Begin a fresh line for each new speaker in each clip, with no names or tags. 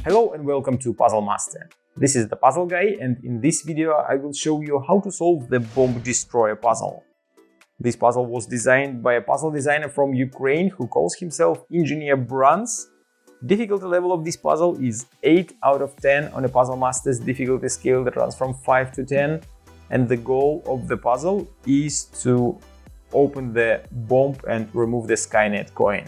Hello and welcome to Puzzle Master. This is the Puzzle Guy, and in this video I will show you how to solve the bomb destroyer puzzle. This puzzle was designed by a puzzle designer from Ukraine who calls himself Engineer Bruns. Difficulty level of this puzzle is 8 out of 10 on a Puzzle Master's difficulty scale that runs from 5 to 10, and the goal of the puzzle is to open the bomb and remove the skynet coin.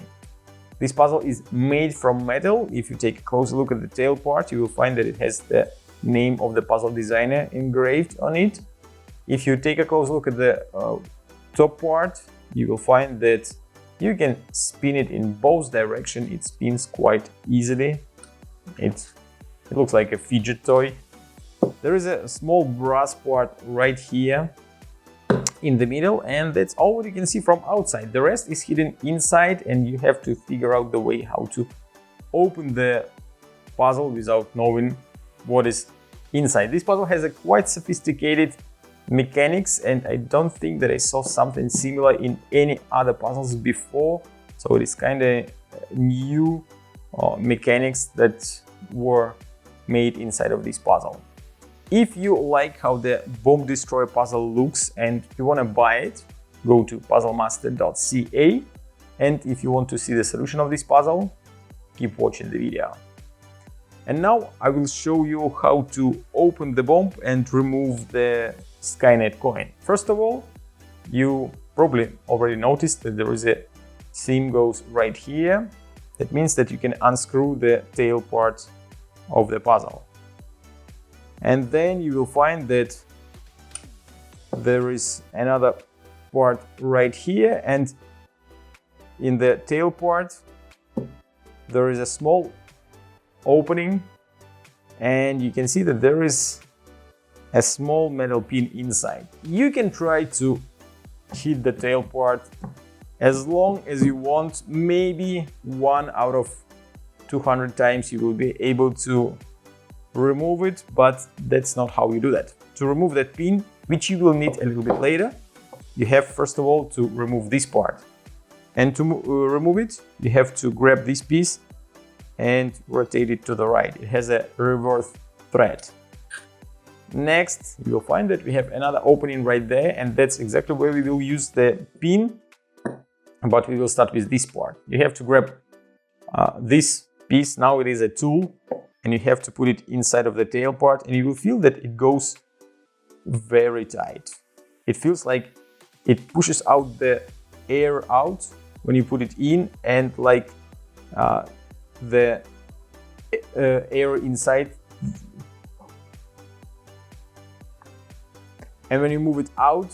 This puzzle is made from metal. If you take a closer look at the tail part, you will find that it has the name of the puzzle designer engraved on it. If you take a close look at the top part, you will find that you can spin it in both directions. It spins quite easily. It looks like a fidget toy. There is a small brass part right here in the middle, and that's all what you can see from outside. The rest is hidden inside, and you have to figure out the way how to open the puzzle without knowing what is inside. This puzzle has a quite sophisticated mechanics, and I don't think that I saw something similar in any other puzzles before. So it is kind of new mechanics that were made inside of this puzzle. If you like how the bomb destroyer puzzle looks and you want to buy it, go to puzzlemaster.ca, and if you want to see the solution of this puzzle, keep watching the video. And now I will show you how to open the bomb and remove the skynet coin. First of all, you probably already noticed that there is a seam goes right here. That means that you can unscrew the tail part of the puzzle. And then you will find that there is another part right here, and in the tail part there is a small opening, and you can see that there is a small metal pin inside. You can try to hit the tail part as long as you want. Maybe 1 out of 200 times you will be able to remove it, but that's not how you do that. To remove that pin, which you will need a little bit later, you have first of all to remove this part. And to remove it, you have to grab this piece and rotate it to the right. It has a reverse thread. Next, you will find that we have another opening right there, and that's exactly where we will use the pin, but we will start with this part. You have to grab this piece. Now it is a tool, and you have to put it inside of the tail part, and you will feel that it goes very tight. It feels like it pushes out the air out when you put it in, and like the air inside. And when you move it out,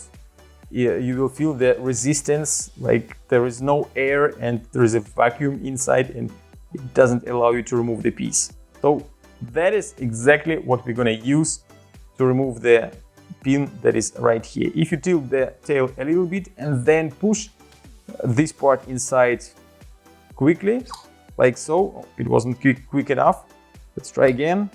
you will feel the resistance, like there is no air and there is a vacuum inside, and it doesn't allow you to remove the piece. So that is exactly what we're going to use to remove the pin that is right here. If you tilt the tail a little bit and then push this part inside quickly, like so. It wasn't quick enough. Let's try again.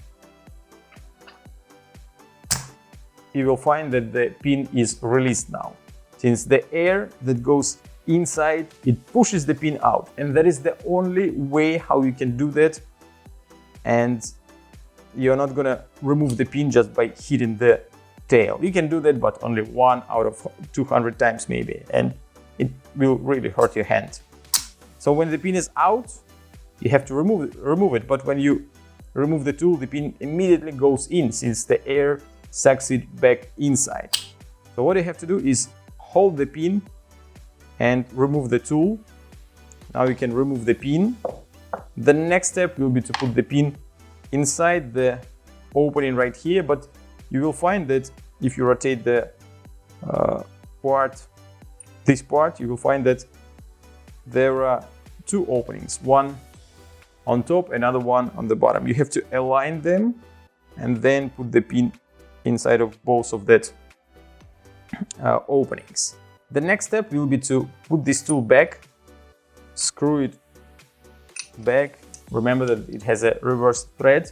You will find that the pin is released now. Since the air that goes inside, it pushes the pin out, and that is the only way how you can do that. And you're not gonna remove the pin just by hitting the tail. You can do that, but only 1 out of 200 times maybe, and it will really hurt your hand. So when the pin is out, you have to remove it. But when you remove the tool, the pin immediately goes in, since the air sucks it back inside. So what you have to do is hold the pin and remove the tool. Now you can remove the pin. The next step will be to put the pin inside the opening right here, but you will find that if you rotate the this part, you will find that there are 2 openings, one on top, another one on the bottom. You have to align them and then put the pin inside of both of that openings. The next step will be to put this tool back, screw it back. Remember that it has a reverse thread.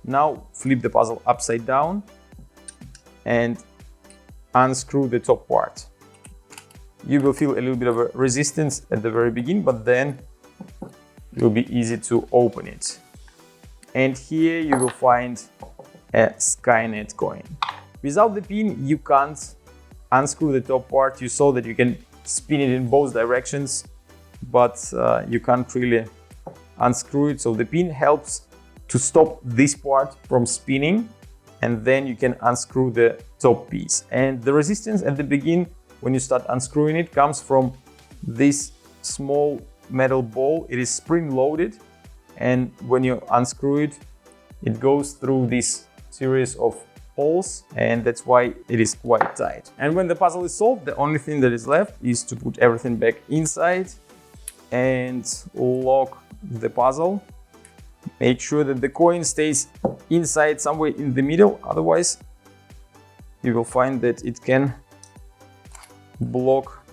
Now flip the puzzle upside down and unscrew the top part. You will feel a little bit of a resistance at the very beginning, but then it will be easy to open it. and here you will find a skynet coin. Without the pin, you can't unscrew the top part. You saw that you can spin it in both directions, but you can't really unscrew it. So the pin helps to stop this part from spinning, and then you can unscrew the top piece. And the resistance at the beginning, when you start unscrewing it, comes from this small metal ball. It is spring loaded, and when you unscrew it, it goes through this series of holes, and that's why it is quite tight. And when the puzzle is solved, the only thing that is left is to put everything back inside and lock the puzzle. Make sure that the coin stays inside somewhere in the middle, otherwise you will find that it can block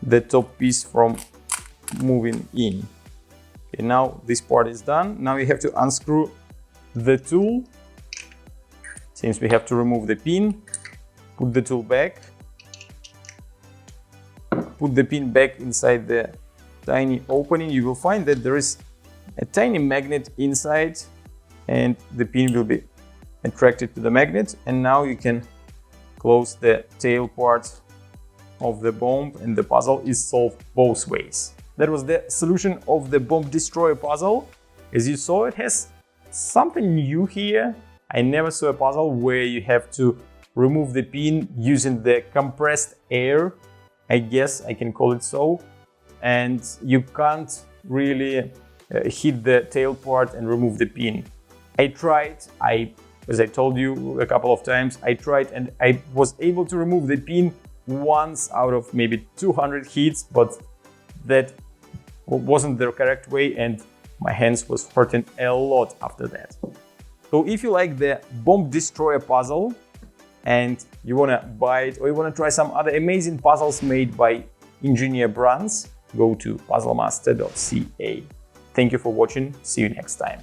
the top piece from moving in. Okay, now this part is done. Now you have to unscrew the tool. Since we have to remove the pin, put the tool back, put the pin back inside the tiny opening. You will find that there is a tiny magnet inside, and the pin will be attracted to the magnet. And now you can close the tail part of the bomb, and the puzzle is solved both ways. That was the solution of the bomb destroyer puzzle. As you saw, it has something new here. I never saw a puzzle where you have to remove the pin using the compressed air, I guess I can call it so, and you can't really hit the tail part and remove the pin. I tried, as I told you a couple of times, I tried and I was able to remove the pin once out of maybe 200 hits, but that wasn't the correct way, and my hands was hurting a lot after that. So if you like the bomb destroyer puzzle and you want to buy it, or you want to try some other amazing puzzles made by Engineer Bruns, go to puzzlemaster.ca. Thank you for watching. See you next time.